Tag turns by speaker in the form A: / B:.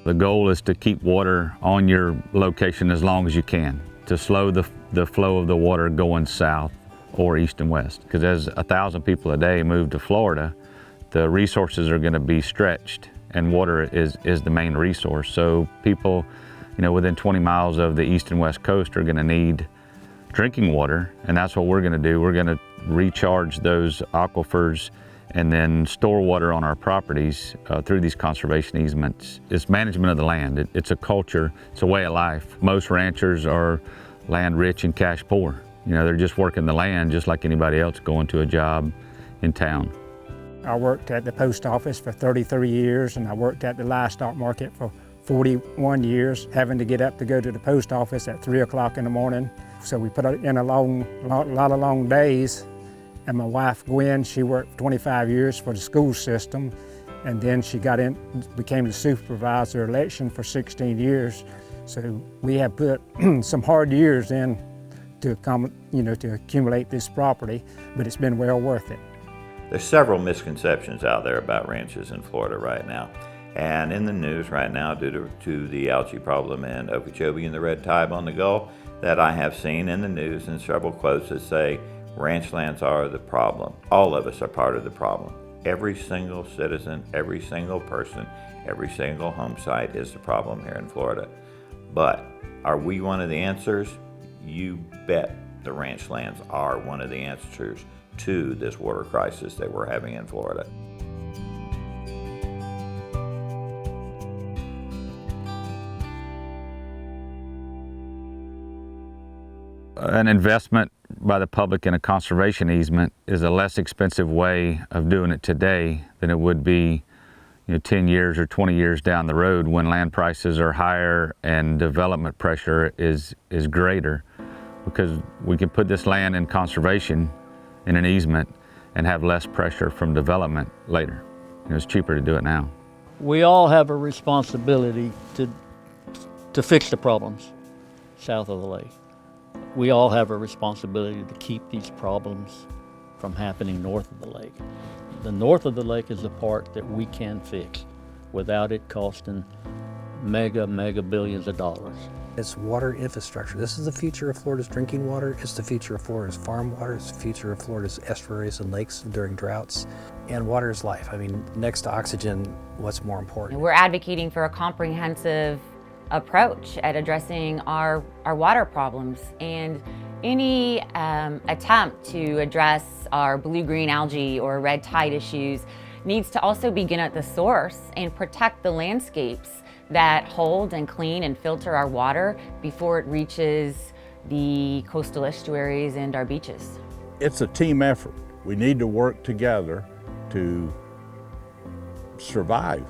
A: The goal is to keep water on your location as long as you can, to slow the flow of the water going south or east and west. Because as 1,000 people a day move to Florida, the resources are going to be stretched, and water is the main resource. So people, within 20 miles of the east and west coast are going to need drinking water, and that's what we're going to do. We're going to recharge those aquifers and then store water on our properties through these conservation easements. It's management of the land. It's a culture, it's a way of life. Most ranchers are land rich and cash poor. They're just working the land just like anybody else going to a job in town.
B: I worked at the post office for 33 years, and I worked at the livestock market for 41 years, having to get up to go to the post office at 3 o'clock in the morning. So we put in a lot of long days. And my wife, Gwen, she worked 25 years for the school system, and then she became the supervisor election for 16 years. So we have put some hard years in to accumulate this property, but it's been well worth it.
C: There's several misconceptions out there about ranches in Florida right now. And in the news right now, due to the algae problem in Okeechobee and the red tide on the Gulf, that I have seen in the news and several quotes that say, ranchlands are the problem. All of us are part of the problem. Every single citizen, every single person, every single home site is the problem here in Florida. But are we one of the answers? You bet the ranchlands are one of the answers to this water crisis that we're having in Florida.
A: An investment by the public in a conservation easement is a less expensive way of doing it today than it would be 10 years or 20 years down the road when land prices are higher and development pressure is greater, because we can put this land in conservation in an easement and have less pressure from development later. It's cheaper to do it now.
D: We all have a responsibility to fix the problems south of the lake. We all have a responsibility to keep these problems from happening north of the lake. The north of the lake is the part that we can fix without it costing mega billions of dollars.
E: It's water infrastructure. This is the future of Florida's drinking water. It's the future of Florida's farm water. It's the future of Florida's estuaries and lakes during droughts. And water is life. I mean, next to oxygen, what's more important?
F: We're advocating for a comprehensive approach at addressing our water problems, and any attempt to address our blue-green algae or red tide issues needs to also begin at the source and protect the landscapes that hold and clean and filter our water before it reaches the coastal estuaries and our beaches.
G: It's a team effort. We need to work together to survive.